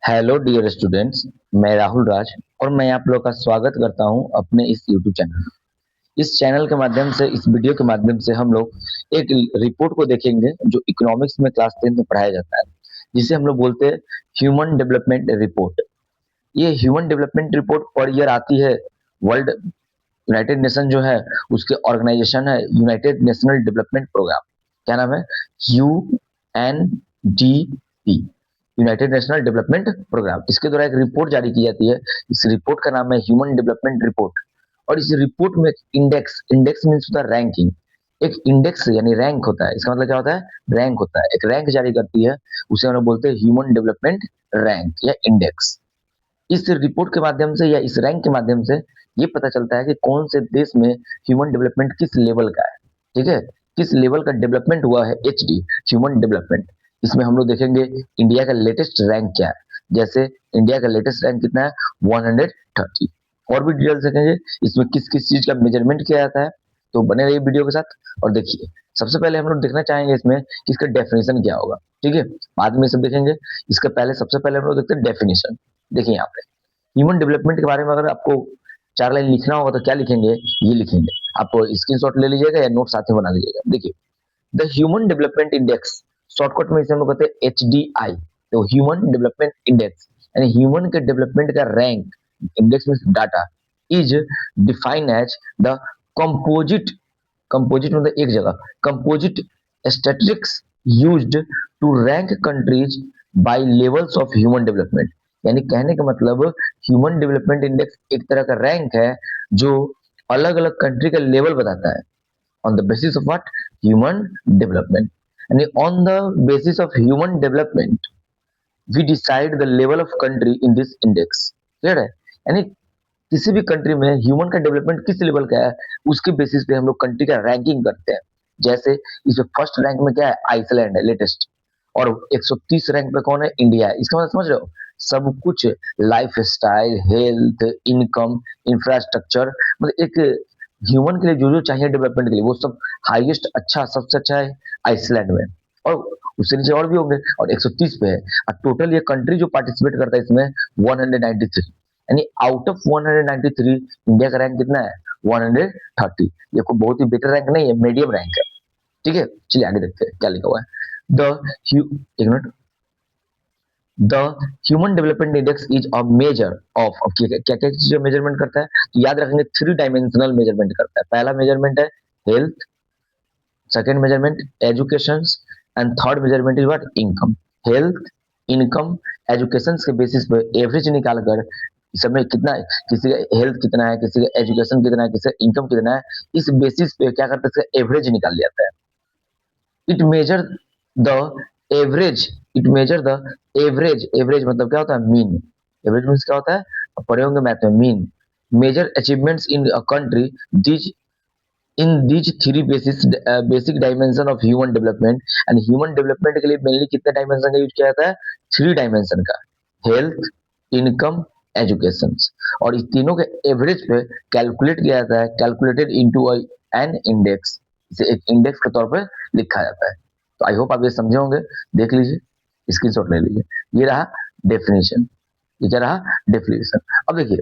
Hello dear students. मैं राहुल राज और मैं आप लोग का स्वागत करता हूं अपने इस यूट्यूब चैनल में। इस चैनल के माध्यम से, इस वीडियो के माध्यम से हम लोग एक रिपोर्ट को देखेंगे जो इकोनॉमिक्स में क्लास 10 में पढ़ाया जाता है, जिसे हम लोग बोलते हैं ह्यूमन डेवलपमेंट रिपोर्ट। ये human development report per year आती है। वर्ल्ड यूनाइटेड नेशन जो है उसके ऑर्गेनाइजेशन है यूनाइटेड नेशनल डेवलपमेंट प्रोग्राम। क्या नाम है? UNDP, united national development programme. इसके द्वारा एक रिपोर्ट जारी की जाती है। इस रिपोर्ट का नाम है ह्यूमन डेवलपमेंट रिपोर्ट। और इस रिपोर्ट में इंडेक्स इंडेक्स मीन्स होता है रैंकिंग। एक इंडेक्स यानी रैंक होता है। इसका मतलब क्या होता है? रैंक होता है। एक रैंक जारी करती है, उसे हम लोग बोलते हैं ह्यूमन डेवलपमेंट रैंक या इंडेक्स। इस रिपोर्ट के माध्यम से या इस रैंक के माध्यम से ये पता चलता है कि कौन से देश में ह्यूमन डेवलपमेंट किस लेवल का है। ठीक है, किस लेवल का डेवलपमेंट हुआ है, HD ह्यूमन डेवलपमेंट। इसमें हम लोग देखेंगे इंडिया का लेटेस्ट रैंक क्या है। जैसे इंडिया का लेटेस्ट रैंक कितना है? 130। और भी डिटेल्स देखेंगे इसमें किस किस चीज का मेजरमेंट किया जाता है। तो बने रहिए वीडियो के साथ और देखिए। सबसे पहले हम लोग देखना चाहेंगे इसमें कि इसका डेफिनेशन क्या होगा। ठीक है, बाद में सब देखेंगे। इसका पहले सबसे पहले हम लोग देखते हैं डेफिनेशन। देखिए यहाँ पे ह्यूमन डेवलपमेंट के बारे में अगर आपको 4 लाइन लिखना होगा तो क्या लिखेंगे? ये लिखेंगे। आप स्क्रीनशॉट ले लीजिएगा या नोट साथ में बना लीजिएगा। देखिए, the human development index, shortcut में इसे हम लोग कहते हैं HDI। तो ह्यूमन डेवलपमेंट इंडेक्स यानी ह्यूमन के डेवलपमेंट का rank, index means data, is defined as the composite, composite मतलब एक जगह, composite statistics used to rank countries by levels of human development. यानी कहने का मतलब ह्यूमन डेवलपमेंट इंडेक्स एक तरह का रैंक है जो अलग अलग कंट्री का लेवल बताता है। On the basis of what? Human development. यानी on the basis of human development we decide the level of country in this index. Clear है? यानी किसी भी कंट्री में ह्यूमन का डेवलपमेंट किस लेवल का है, उसके बेसिस पे हम लोग कंट्री का रैंकिंग करते हैं। जैसे इसमें फर्स्ट रैंक में क्या है? आइसलैंड है लेटेस्ट। और 130 रैंक पे कौन है? इंडिया है। इसका मतलब समझ रहे हो? सब कुछ, life style, health, income, infrastructure, मतलब एक ह्यूमन के लिए जो जो चाहिए डेवलपमेंट के लिए वो सब हाईएस्ट, अच्छा, सबसे अच्छा है आइसलैंड में। और उससे नीचे और भी होंगे और 130 पे है। और टोटल ये कंट्री जो पार्टिसिपेट करता है इसमें 193। यानी आउट ऑफ 193 इंडिया का रैंक कितना है? 130। ये कोई बहुत ही बेटर रैंक नहीं है, मीडियम रैंक है। ठीक है, चलिए आगे देखते हैं क्या लिखा हुआ है। द एक minute. The human development index is a measure of, क्या क्या चीजें मेजरमेंट करता है तो याद रखेंगे 3 डायमेंशनल मेजरमेंट करता है। पहला मेजरमेंट है health, second measurement education and third measurement is what? Income. Health, income, education के बेसिस पे एवरेज निकाल कर समय कितना है, किसी का हेल्थ कितना है, किसी का एजुकेशन कितना है, किसी का इनकम कितना है, इस बेसिस पे क्या करते हैं? एवरेज निकाल लिया जाता है। It measure the average, it measure the average. Average मतलब क्या होता है? मीन। एवरेज मीन्स क्या होता है? आप पढ़े होंगे मैथ में, mean. Major achievements in a country, these in these 3 basic dimension of human development. And human development के लिए मेनली कितने डायमेंशन का यूज किया जाता है? 3 डायमेंशन का, हेल्थ, इनकम, एजुकेशन। और इस तीनों के एवरेज पे कैलकुलेट किया जाता है, कैलकुलेटेड इनटू एन इंडेक्स। इसे एक इंडेक्स के तौर पे लिखा जाता है। तो आई होप आप ये समझे होंगे। देख लीजिए, स्क्रीनशॉट ले लीजिए। ये रहा डेफिनेशन। ये क्या रहा? डेफिनेशन। अब देखिए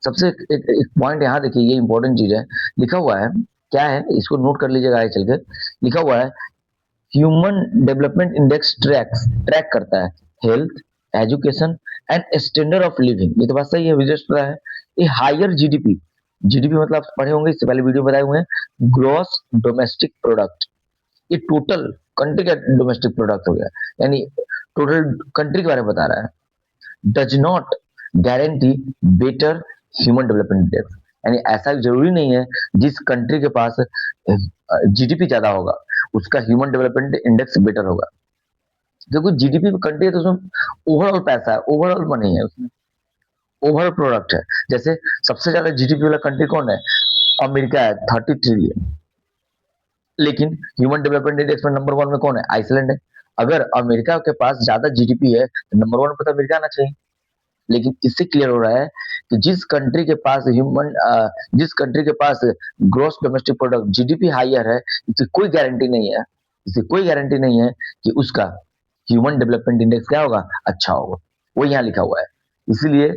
सबसे एक पॉइंट यहाँ देखिए, ये इंपॉर्टेंट चीज है। लिखा हुआ है, क्या है इसको नोट कर लीजिएगा आगे चल के। लिखा हुआ है ह्यूमन डेवलपमेंट इंडेक्स ट्रैक करता है health, education and standard of living. ये तो बात सही है, विजस्ट रहा है। ये हायर जीडीपी, जीडीपी मतलब आप पढ़े होंगे, इससे पहले वीडियो बताए हुए हैं, ग्रॉस डोमेस्टिक प्रोडक्ट। ये टोटल कंट्री का डोमेस्टिक प्रोडक्ट हो गया, यानी टोटल कंट्री के बारे में बता रहा है। Does not guarantee better human development index. यानी ऐसा जरूरी नहीं है जिस कंट्री के पास जीडीपी ज्यादा होगा उसका ह्यूमन डेवलपमेंट इंडेक्स बेटर होगा। देखो जीडीपी कंट्री है तो उसमें ओवरऑल पैसा है, ओवरऑल मनी है, उसमें ओवरऑल प्रोडक्ट है। जैसे सबसे ज्यादा जीडीपी वाला कंट्री कौन है? अमेरिका है, 30 ट्रिलियन। लेकिन ह्यूमन डेवलपमेंट इंडेक्स में नंबर 1 में कौन है? आइसलैंड है। अगर अमेरिका के पास ज्यादा जीडीपी है तो नंबर 1 पर तो अमेरिका आना चाहिए। लेकिन इससे क्लियर हो रहा है कि जिस कंट्री के पास gross domestic product GDP higher है, इसकी कोई गारंटी नहीं है, इसकी कोई गारंटी नहीं है कि उसका ह्यूमन डेवलपमेंट इंडेक्स क्या होगा? अच्छा होगा। वो यहाँ लिखा हुआ है। इसीलिए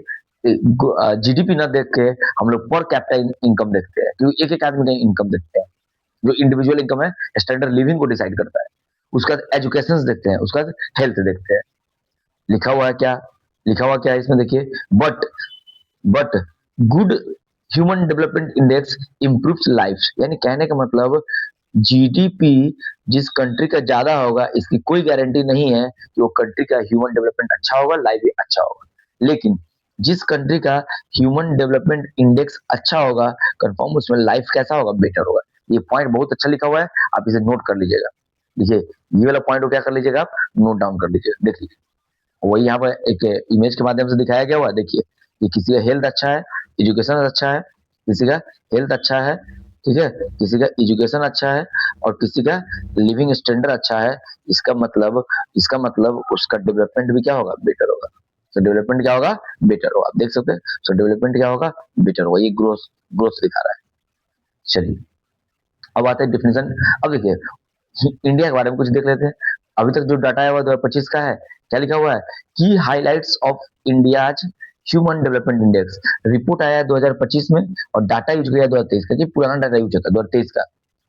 जीडीपी ना देख के हम लोग पर कैपिटा इनकम देखते हैं, क्योंकि एक एक आदमी का इनकम देखते हैं। जो इंडिविजुअल इनकम है स्टैंडर्ड लिविंग को डिसाइड करता है। उसका एजुकेशन देखते हैं, उसका हेल्थ देखते हैं। लिखा हुआ है क्या, लिखा हुआ क्या है इसमें देखिए, but good human development index improves life, यानी कहने का मतलब जीडीपी जिस कंट्री का ज्यादा होगा इसकी कोई गारंटी नहीं है कि वो कंट्री का ह्यूमन डेवलपमेंट अच्छा होगा, लाइफ भी अच्छा होगा। लेकिन जिस कंट्री का ह्यूमन डेवलपमेंट इंडेक्स अच्छा होगा, कंफर्म उसमें लाइफ कैसा होगा, बेटर होगा। ये पॉइंट बहुत अच्छा लिखा हुआ है, आप इसे नोट कर लीजिएगा। देखिए ये वाला पॉइंट को क्या कर लीजिएगा, आप नोट डाउन कर लीजिएगा। देख लीजिए वही यहाँ पर एक इमेज के माध्यम से दिखाया गया हुआ है। देखिए कि किसी का हेल्थ अच्छा है, एजुकेशन अच्छा है, किसी का हेल्थ अच्छा है, ठीक है, किसी का एजुकेशन अच्छा है और किसी का लिविंग स्टैंडर्ड अच्छा है। इसका मतलब उसका डेवलपमेंट भी क्या होगा, बेटर होगा। तो डेवलपमेंट क्या होगा, बेटर होगा। आप देख सकते हैं, सो डेवलपमेंट क्या होगा, बेटर होगा। ये ग्रोथ ग्रोथ दिखा रहा है। चलिए अब आते हैं डिफिनेशन। अब देखिए इंडिया के बारे में कुछ देख लेते हैं। अभी तक जो डाटा है वो 2025 का है। क्या लिखा हुआ है, की highlights of India's human development index. Report आया है 2025 में और डाटा यूज किया 2023 का, कि पुराना डाटा यूज होता है 2023 का,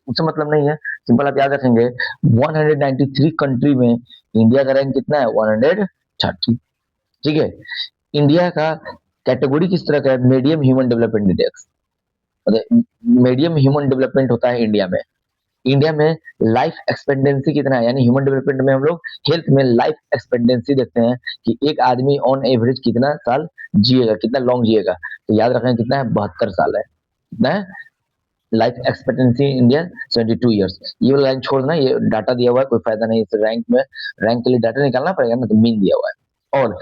उससे मतलब नहीं है। सिंपल आप याद रखेंगे 193 कंट्री में इंडिया का रैंक कितना है, 130। ठीक है, इंडिया का कैटेगरी किस तरह का है, मीडियम ह्यूमन डेवलपमेंट इंडेक्स। मतलब मीडियम ह्यूमन डेवलपमेंट होता है इंडिया में। इंडिया में लाइफ एक्सपेक्टेंसी कितना है, यानी ह्यूमन डेवलपमेंट में हम लोग हेल्थ में लाइफ एक्सपेक्टेंसी देखते हैं कि एक आदमी ऑन एवरेज कितना साल जिएगा, कितना लॉन्ग जिएगा। तो याद रखें कितना है, 72 साल है। कितना है लाइफ एक्सपेक्टेंसी इंडिया, 72 ईयर्स। ये वाला लाइन छोड़ना, ये डाटा दिया हुआ है, कोई फायदा नहीं इस रैंक में। रैंक के लिए डाटा निकालना पड़ेगा ना, तो मीन दिया हुआ है। और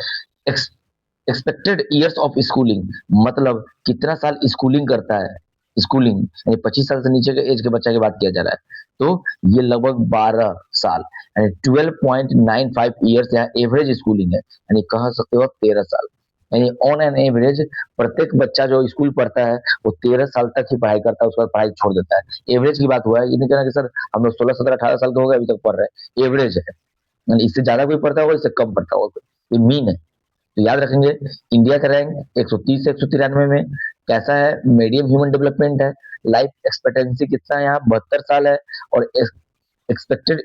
एक्सपेक्टेड ईयर्स ऑफ स्कूलिंग, मतलब कितना साल स्कूलिंग करता है। स्कूलिंग यानी 25 साल से नीचे के एज के बच्चा की बात किया जा रहा है, तो ये लगभग 12 साल, यानी 12.95 ईयर्स यहाँ एवरेज स्कूलिंग है, यानी कह सकते हो 13 साल। यानी ऑन एन एवरेज प्रत्येक बच्चा जो स्कूल पढ़ता है वो 13 साल तक ही पढ़ाई करता है, उसके बाद पढ़ाई छोड़ देता है। एवरेज की बात हुआ है, ये नहीं कहना कि सर हम लोग 16, 17, 18 साल के हो गए अभी तक पढ़ रहे हैं, एवरेज है। यानी इससे ज्यादा कोई पढ़ता होगा, इससे कम पढ़ता होगा, ये मीन है। तो याद रखेंगे इंडिया का रैंक 130 से 193 में कैसा है, मीडियम ह्यूमन डेवलपमेंट है। लाइफ एक्सपेक्टेंसी कितना है यहाँ, 72 साल है। और एक्सपेक्टेड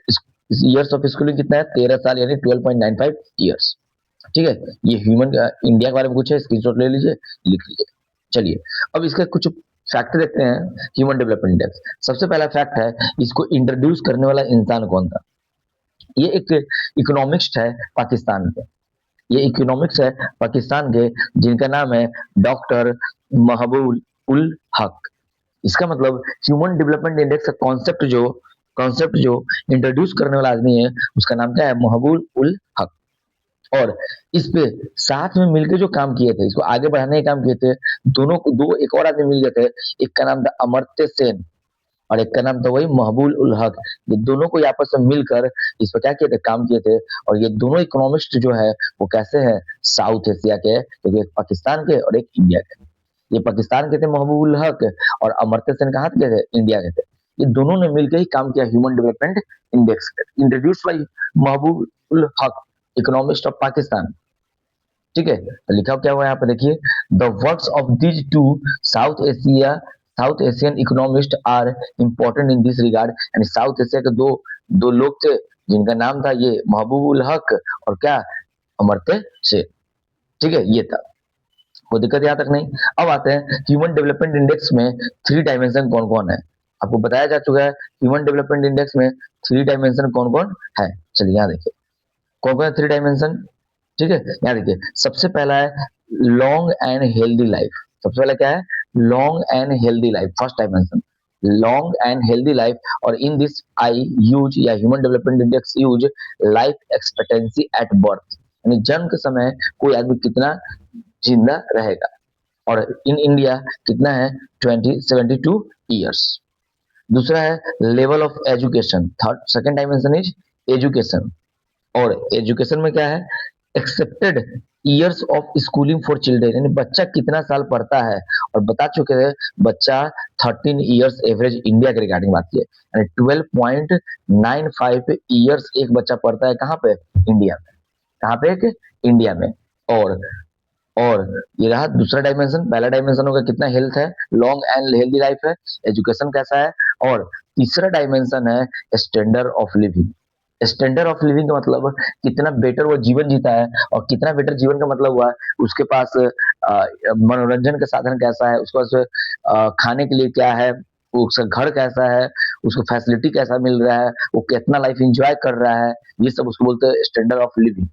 ईयर्स ऑफ स्कूलिंग कितना है, 13 साल, यानी 12.95 ईयर्स। ठीक है, ये ह्यूमन इंडिया के बारे में कुछ है, स्क्रीनशॉट ले लीजिए, लिख लीजिए। चलिए अब इसके कुछ फैक्ट देखते हैं ह्यूमन डेवलपमेंट इंडेक्स। सबसे पहला फैक्ट है, इसको इंट्रोड्यूस करने वाला इंसान कौन था। ये एक इकोनॉमिस्ट है पाकिस्तान के, ये इकोनॉमिक्स है पाकिस्तान के, जिनका नाम है डॉक्टर महबूब उल हक। इसका मतलब ह्यूमन डेवलपमेंट इंडेक्स का कॉन्सेप्ट जो इंट्रोड्यूस करने वाला आदमी है, उसका नाम क्या है, महबूब उल हक। और इस पे साथ में मिलकर जो काम किए थे, इसको आगे बढ़ाने का काम किए थे, दोनों को दो एक और आदमी मिल गए थे। एक का नाम था अमर्त्य सेन और एक का नाम था वही महबूब उल हक। ये दोनों को आपस में मिलकर इस पर क्या किए थे, काम किए थे। और ये दोनों इकोनॉमिस्ट जो है वो कैसे हैं, साउथ एशिया के, क्योंकि एक पाकिस्तान के और एक इंडिया के। ये पाकिस्तान के थे महबूब उल हक, और अमर्त्य सेन कहाँ के थे, इंडिया के थे। ये दोनों ने मिलकर ही काम किया human development index, introduce by Mehboob ul Haq, economist of Pakistan. ठीक है, तो लिखा क्या हुआ है यहाँ पे देखिए, the works of these two South Asian economist are important in this regard. यानी साउथ एशिया के दो दो लोग थे, जिनका नाम था ये महबूब उल हक और क्या, अमर्त्य सेन। ठीक है, ये था, कोई दिक्कत यहाँ तक नहीं। अब आते हैं ह्यूमन डेवलपमेंट इंडेक्स में 3 डायमेंशन कौन कौन है। आपको बताया जा चुका है ह्यूमन डेवलपमेंट इंडेक्स में 3 डायमेंशन कौन कौन है। चलिए यहाँ देखिए कौन कौन है 3 डायमेंशन। ठीक है, यहाँ देखिए सबसे पहला है लॉन्ग एंड हेल्दी लाइफ। सबसे पहला क्या है, long and healthy life, first dimension long and healthy life. और इन दिस आई यूज या human development index use life expectancy at birth, यानी जन्म के समय कोई आदमी कितना जिंदा रहेगा। और इन इंडिया कितना है, 72 ईयर्स। दूसरा है level of education, third second dimension is education. और एजुकेशन में क्या है, accepted years of schooling for children, यानी बच्चा कितना साल पढ़ता है। और बता चुके हैं बच्चा 13 ईयर्स एवरेज इंडिया के रिगार्डिंग बात की है, यानी 12.95 ईयर्स एक बच्चा पढ़ता है, कहाँ पे, इंडिया में। कहाँ पे, एक इंडिया में। और और ये रहा दूसरा डायमेंशन। पहला डायमेंशन होगा कितना हेल्थ है, लॉन्ग एंड हेल्दी लाइफ है, एजुकेशन कैसा है। और तीसरा डायमेंशन है standard of living. Standard of living का मतलब कितना बेटर वो जीवन जीता है, और कितना बेटर जीवन का मतलब हुआ उसके पास मनोरंजन का साधन कैसा है, उसके पास खाने के लिए क्या है, उसका घर कैसा है, उसको फैसिलिटी कैसा मिल रहा है, वो कितना लाइफ एंजॉय कर रहा है, ये सब उसको बोलते हैं स्टैंडर्ड ऑफ लिविंग।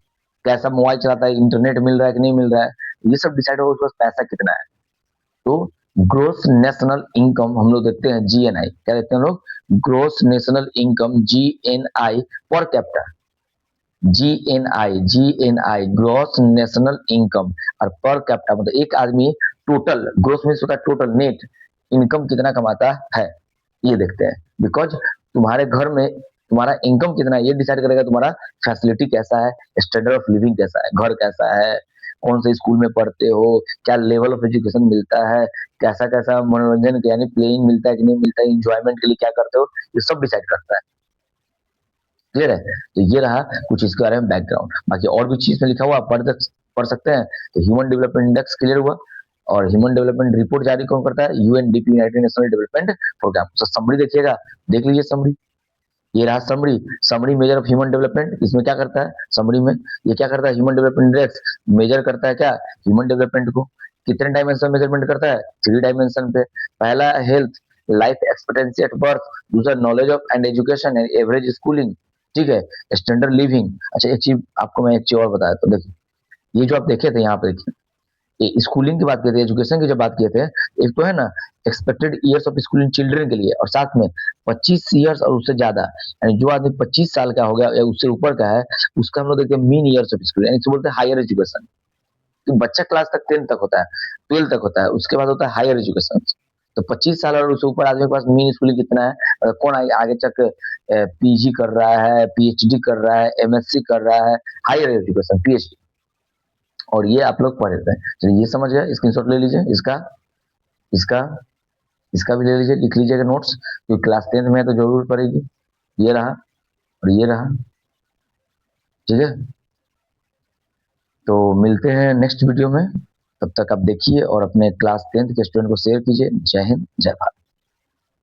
कैसा मोबाइल चलाता है, इंटरनेट मिल रहा है कि नहीं मिल रहा है, ये सब डिसाइड होगा उसके पास पैसा कितना है। तो ग्रोस नेशनल इनकम हम लोग देखते हैं जीएनआई, क्या देखते हैं हम लोग, gross national income GNI per capita. GNI gross national income, और पर कैपिटा मतलब एक आदमी टोटल, ग्रोस मीन्स होता है टोटल, नेट इनकम कितना कमाता है, ये देखते हैं। बिकॉज तुम्हारे घर में तुम्हारा इनकम कितना है ये डिसाइड करेगा तुम्हारा फैसिलिटी कैसा है, स्टैंडर्ड ऑफ लिविंग कैसा है, घर कैसा है, कौन से स्कूल में पढ़ते हो, क्या लेवल ऑफ एजुकेशन मिलता है, कैसा कैसा मनोरंजन यानी प्लेइंग मिलता है कि नहीं मिलता है, इंजॉयमेंट के लिए क्या करते हो, ये सब डिसाइड करता है। क्लियर है। तो ये रहा कुछ इसके बारे में बैकग्राउंड। बाकी और भी चीज में लिखा हुआ पढ़ सकते हैं। तो ह्यूमन डेवलपमेंट इंडेक्स क्लियर हुआ, और ह्यूमन डेवलपमेंट रिपोर्ट जारी कौन करता है, UNDP, united national development programme. तो समरी देखिएगा, देख लीजिए समरी, ये रहा summary. Summary measure of human development, इसमें क्या करता है समरी में, ये क्या करता है, ह्यूमन डेवलपमेंट इंडेक्स मेजर करता है क्या, ह्यूमन डेवलपमेंट को। कितने डायमेंशन मेजरमेंट करता है, 3 डायमेंशन पे। पहला health, life expectancy at birth. दूसरा knowledge of and education and average schooling, ठीक है, स्टैंडर्ड लिविंग। अच्छा एक चीज आपको मैं एक चीज और बताया, तो देखिए ये जो आप देखे थे यहाँ पे, देखिए ये स्कूलिंग की बात किए थे, एजुकेशन की जब बात किए थे, एक तो है ना expected years of schooling children के लिए, और साथ में 25 ईयर्स और उससे ज्यादा, यानी जो आदमी 25 साल का हो गया या उससे ऊपर का है, उसका हम लोग देखते हैं मीन ईयर्स ऑफ स्कूलिंग, यानी इसे बोलते हैं हायर एजुकेशन। कि बच्चा क्लास तक 10 तक होता है, 12 तक होता है, उसके बाद होता है हायर एजुकेशन। तो 25 साल और उससे ऊपर आदमी के पास मीन स्कूलिंग कितना है, कौन आगे तक पीजी कर रहा है, पीएचडी कर रहा है, एमएससी कर रहा है, हायर एजुकेशन पीएचडी। और ये आप लोग पढ़ लेते हैं, चलिए ये समझ गए, स्क्रीनशॉट ले लीजिए इसका, इसका इसका भी ले लीजिए, लिख लीजिएगा नोट्स, क्योंकि क्लास 10 में तो जरूर पड़ेगी। ये रहा और ये रहा, ठीक है। तो मिलते हैं नेक्स्ट वीडियो में, तब तक आप देखिए और अपने क्लास 10 के स्टूडेंट को शेयर कीजिए। जय हिंद, जय भारत।